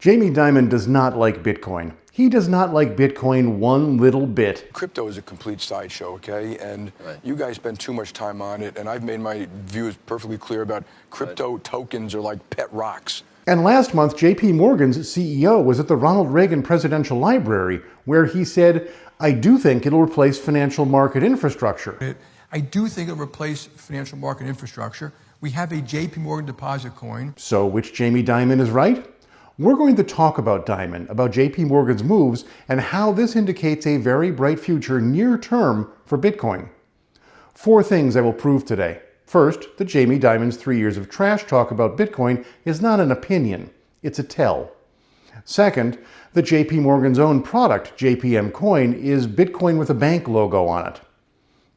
Jamie Dimon does not like Bitcoin. He does not like Bitcoin one little bit. Crypto is a complete sideshow, okay? And you guys spend too much time on it, and I've made my views perfectly clear about crypto tokens are like pet rocks. And last month, JPMorgan's CEO was at the Ronald Reagan Presidential Library, where he said, I do think it'll replace financial market infrastructure. I do think it'll replace financial market infrastructure. We have a JPMorgan deposit coin. So which Jamie Dimon is right? We're going to talk about Dimon, about JPMorgan's moves, and how this indicates a very bright future near term for Bitcoin. 4 things I will prove today. First, that Jamie Dimon's 3 years of trash talk about Bitcoin is not an opinion, it's a tell. Second, that JPMorgan's own product, JPM Coin, is Bitcoin with a bank logo on it.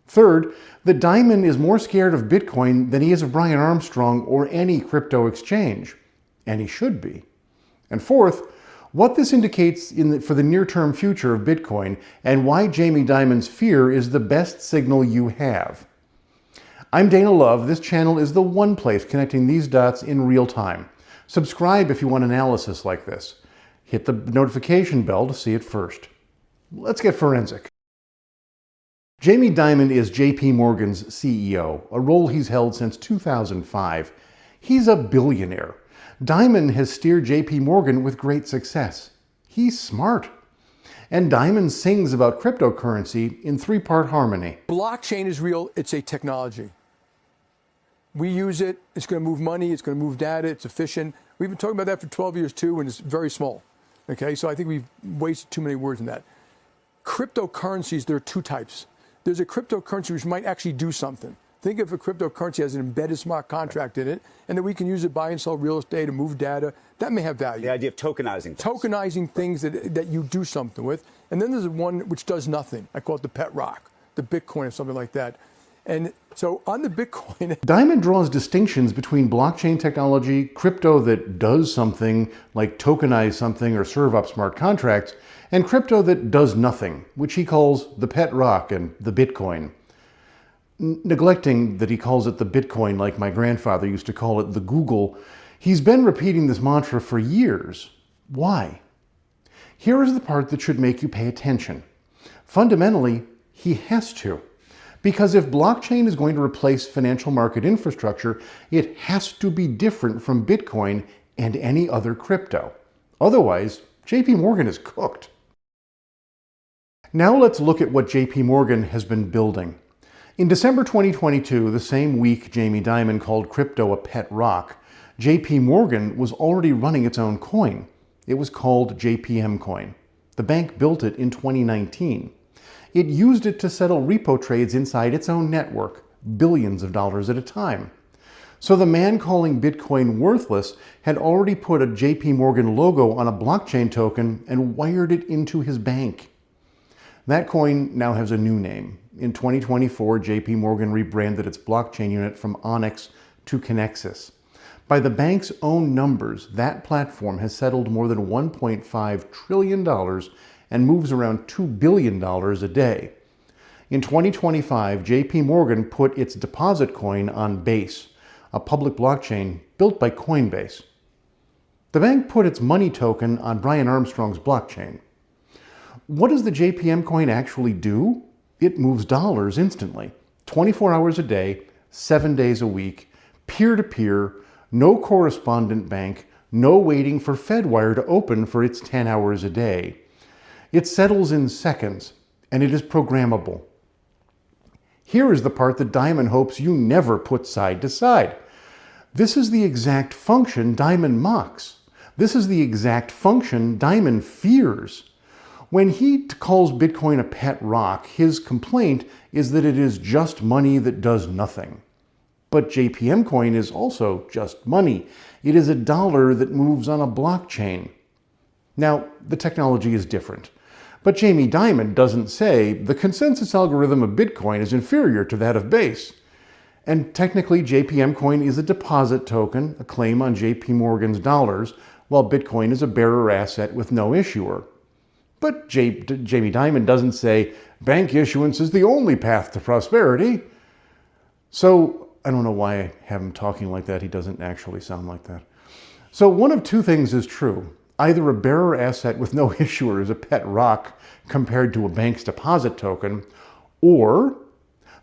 Third, that Dimon is more scared of Bitcoin than he is of Brian Armstrong or any crypto exchange. And he should be. And fourth, what this indicates for the near-term future of Bitcoin and why Jamie Dimon's fear is the best signal you have. I'm Dana Love. This channel is the one place connecting these dots in real time. Subscribe if you want analysis like this. Hit the notification bell to see it first. Let's get forensic. Jamie Dimon is JPMorgan's CEO, a role he's held since 2005. He's a billionaire. Dimon has steered JPMorgan with great success. He's smart. And Dimon sings about cryptocurrency in 3-part harmony. Blockchain is real, it's a technology. We use it, it's going to move money, it's going to move data, it's efficient. We've been talking about that for 12 years too, and it's very small. Okay, so I think we've wasted too many words in that. Cryptocurrencies, there are 2 types. There's a cryptocurrency which might actually do something. Think of a cryptocurrency as an embedded smart contract in it, and that we can use it to buy and sell real estate and move data. That may have value. The idea of tokenizing things. Tokenizing things that you do something with. And then there's one which does nothing. I call it the pet rock, the Bitcoin or something like that. And so on the Bitcoin... Dimon draws distinctions between blockchain technology, crypto that does something, like tokenize something or serve up smart contracts, and crypto that does nothing, which he calls the pet rock and the Bitcoin. Neglecting that he calls it the Bitcoin like my grandfather used to call it the Google, he's been repeating this mantra for years. Why? Here is the part that should make you pay attention. Fundamentally, he has to. Because if blockchain is going to replace financial market infrastructure, it has to be different from Bitcoin and any other crypto. Otherwise, JPMorgan is cooked. Now let's look at what JPMorgan has been building. In December 2022, the same week Jamie Dimon called crypto a pet rock, JPMorgan was already running its own coin. It was called JPM Coin. The bank built it in 2019. It used it to settle repo trades inside its own network, billions of dollars at a time. So the man calling Bitcoin worthless had already put a JPMorgan logo on a blockchain token and wired it into his bank. That coin now has a new name. In 2024, JPMorgan rebranded its blockchain unit from Onyx to Connexus. By the bank's own numbers, that platform has settled more than $1.5 trillion and moves around $2 billion a day. In 2025, JPMorgan put its deposit coin on Base, a public blockchain built by Coinbase. The bank put its money token on Brian Armstrong's blockchain. What does the JPM coin actually do? It moves dollars instantly, 24 hours a day, 7 days a week, peer-to-peer, no correspondent bank, no waiting for Fedwire to open for its 10 hours a day. It settles in seconds, and it is programmable. Here is the part that Dimon hopes you never put side to side. This is the exact function Dimon mocks. This is the exact function Dimon fears. When he calls Bitcoin a pet rock, his complaint is that it is just money that does nothing. But JPM Coin is also just money. It is a dollar that moves on a blockchain. Now, the technology is different. But Jamie Dimon doesn't say the consensus algorithm of Bitcoin is inferior to that of Base. And technically, JPM Coin is a deposit token, a claim on JPMorgan's dollars, while Bitcoin is a bearer asset with no issuer. But Jamie Dimon doesn't say bank issuance is the only path to prosperity. So I don't know why I have him talking like that. He doesn't actually sound like that. So one of 2 things is true. Either a bearer asset with no issuer is a pet rock compared to a bank's deposit token, or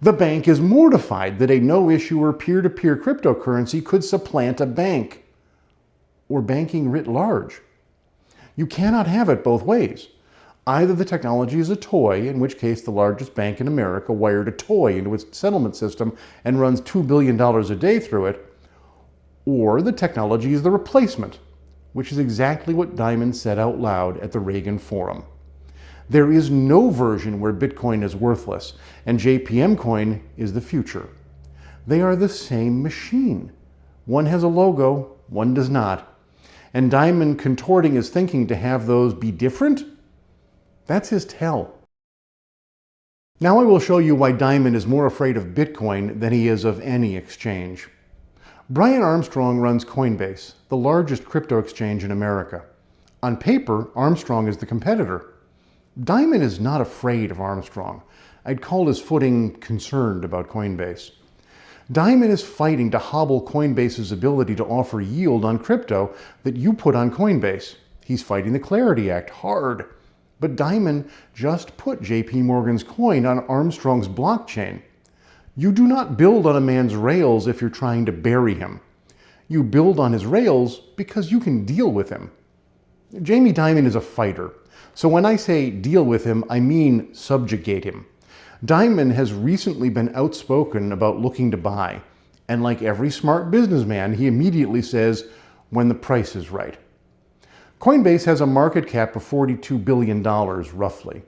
the bank is mortified that a no-issuer peer-to-peer cryptocurrency could supplant a bank, or banking writ large. You cannot have it both ways. Either the technology is a toy, in which case the largest bank in America wired a toy into its settlement system and runs $2 billion a day through it, or the technology is the replacement, which is exactly what Dimon said out loud at the Reagan Forum. There is no version where Bitcoin is worthless, and JPM Coin is the future. They are the same machine. One has a logo, one does not. And Dimon contorting his thinking to have those be different? That's his tell. Now I will show you why Dimon is more afraid of Bitcoin than he is of any exchange. Brian Armstrong runs Coinbase, the largest crypto exchange in America. On paper, Armstrong is the competitor. Dimon is not afraid of Armstrong. I'd call his footing concerned about Coinbase. Dimon is fighting to hobble Coinbase's ability to offer yield on crypto that you put on Coinbase. He's fighting the Clarity Act hard. But Dimon just put JPMorgan's coin on Armstrong's blockchain. You do not build on a man's rails if you're trying to bury him. You build on his rails because you can deal with him. Jamie Dimon is a fighter. So when I say deal with him, I mean subjugate him. Dimon has recently been outspoken about looking to buy. And like every smart businessman, he immediately says, when the price is right. Coinbase has a market cap of $42 billion, roughly.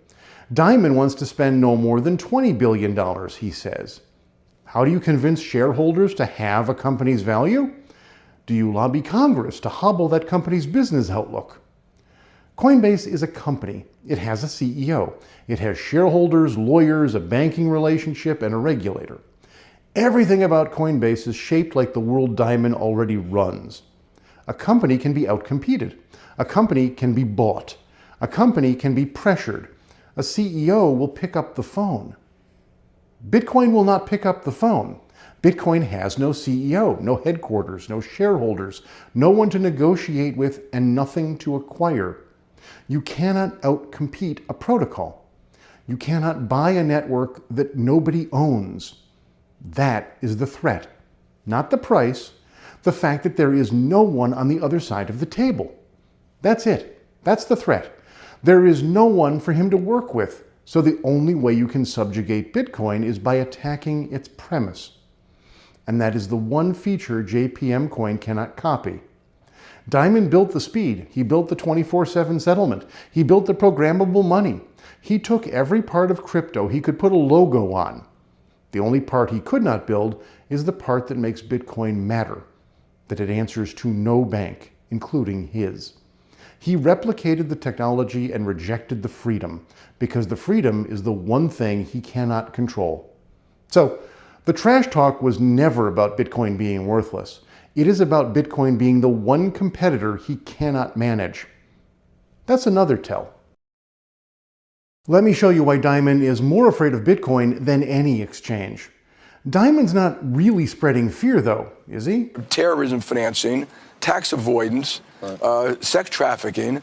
Dimon wants to spend no more than $20 billion, he says. How do you convince shareholders to have a company's value? Do you lobby Congress to hobble that company's business outlook? Coinbase is a company. It has a CEO. It has shareholders, lawyers, a banking relationship, and a regulator. Everything about Coinbase is shaped like the world Dimon already runs. A company can be outcompeted. A company can be bought. A company can be pressured. A CEO will pick up the phone. Bitcoin will not pick up the phone. Bitcoin has no CEO, no headquarters, no shareholders, no one to negotiate with, and nothing to acquire. You cannot outcompete a protocol. You cannot buy a network that nobody owns. That is the threat, not the price, the fact that there is no one on the other side of the table. That's it. That's the threat. There is no one for him to work with, so the only way you can subjugate Bitcoin is by attacking its premise. And that is the one feature JPM Coin cannot copy. Dimon built the speed. He built the 24/7 settlement. He built the programmable money. He took every part of crypto he could put a logo on. The only part he could not build is the part that makes Bitcoin matter, that it answers to no bank, including his. He replicated the technology and rejected the freedom, because the freedom is the one thing he cannot control. So, the trash talk was never about Bitcoin being worthless. It is about Bitcoin being the one competitor he cannot manage. That's another tell. Let me show you why Dimon is more afraid of Bitcoin than any exchange. Dimon's not really spreading fear, though, is he? Terrorism financing, tax avoidance, sex trafficking.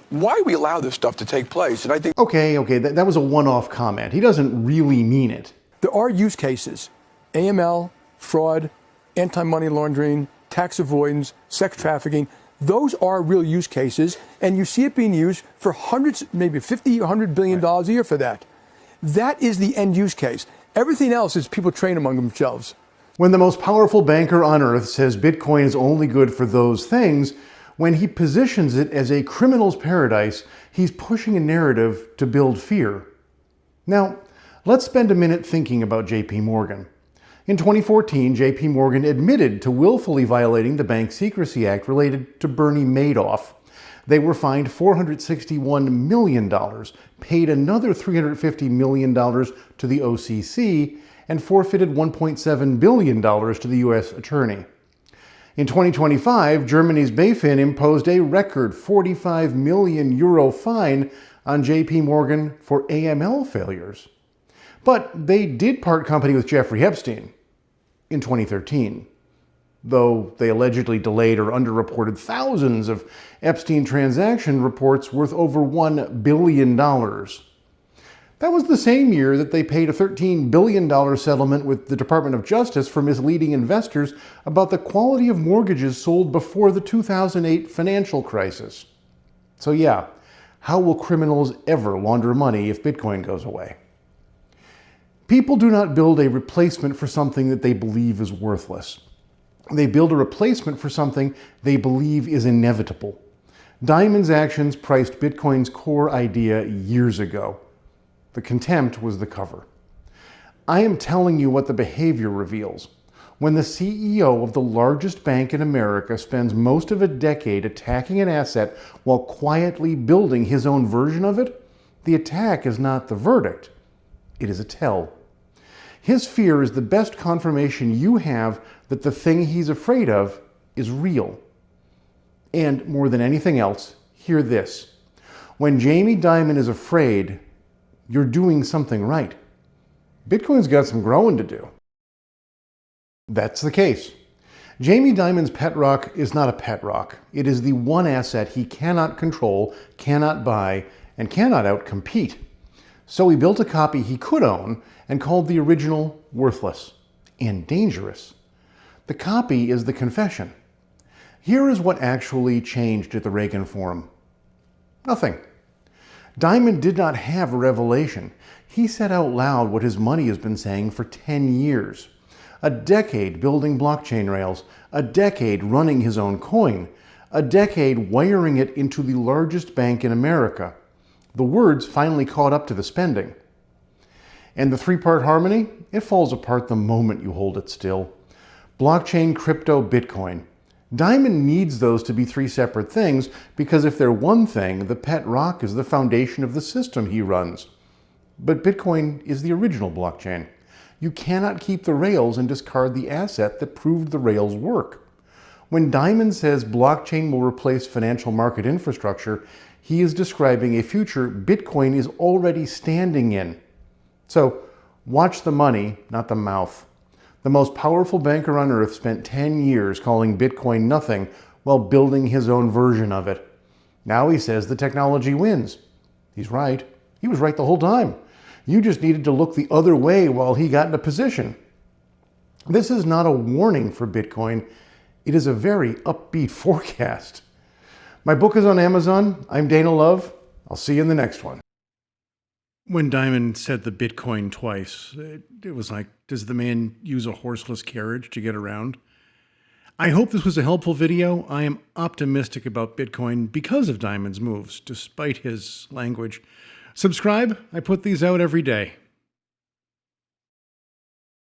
Why we allow this stuff to take place? And I think Okay, that was a one-off comment. He doesn't really mean it. There are use cases: AML, fraud, anti-money laundering, tax avoidance, sex trafficking. Those are real use cases, and you see it being used for hundreds, maybe $50 or $100 billion a year for that. That is the end use case. Everything else is people train among themselves. When the most powerful banker on earth says Bitcoin is only good for those things, when he positions it as a criminal's paradise, he's pushing a narrative to build fear. Now, let's spend a minute thinking about JP Morgan. In 2014, JP Morgan admitted to willfully violating the Bank Secrecy Act related to Bernie Madoff. They were fined $461 million, paid another $350 million to the OCC, and forfeited $1.7 billion to the U.S. Attorney. In 2025, Germany's BaFin imposed a record €45 million fine on JP Morgan for AML failures. But they did part company with Jeffrey Epstein in 2013. though they allegedly delayed or underreported thousands of Epstein transaction reports worth over $1 billion. That was the same year that they paid a $13 billion settlement with the Department of Justice for misleading investors about the quality of mortgages sold before the 2008 financial crisis. So yeah, how will criminals ever launder money if Bitcoin goes away? People do not build a replacement for something that they believe is worthless. They build a replacement for something they believe is inevitable. Dimon's actions priced Bitcoin's core idea years ago. The contempt was the cover. I am telling you what the behavior reveals. When the CEO of the largest bank in America spends most of a decade attacking an asset while quietly building his own version of it, the attack is not the verdict. It is a tell. His fear is the best confirmation you have that the thing he's afraid of is real. And more than anything else, hear this. When Jamie Dimon is afraid, you're doing something right. Bitcoin's got some growing to do. That's the case. Jamie Dimon's pet rock is not a pet rock. It is the one asset he cannot control, cannot buy, and cannot outcompete. So he built a copy he could own and called the original worthless and dangerous. The copy is the confession. Here is what actually changed at the Reagan Forum. Nothing. Dimon did not have a revelation. He said out loud what his money has been saying for 10 years. A decade building blockchain rails, a decade running his own coin, a decade wiring it into the largest bank in America. The words finally caught up to the spending. And the three-part harmony? It falls apart the moment you hold it still. Blockchain, crypto, Bitcoin. Dimon needs those to be three separate things because if they're one thing, the pet rock is the foundation of the system he runs. But Bitcoin is the original blockchain. You cannot keep the rails and discard the asset that proved the rails work. When Dimon says blockchain will replace financial market infrastructure, he is describing a future Bitcoin is already standing in. So watch the money, not the mouth. The most powerful banker on earth spent 10 years calling Bitcoin nothing while building his own version of it. Now he says the technology wins. He's right. He was right the whole time. You just needed to look the other way while he got into position. This is not a warning for Bitcoin. It is a very upbeat forecast. My book is on Amazon. I'm Dana Love. I'll see you in the next one. When Dimon said the Bitcoin twice, it was like, does the man use a horseless carriage to get around? I hope this was a helpful video. I am optimistic about Bitcoin because of Dimon's moves, despite his language. Subscribe. I put these out every day.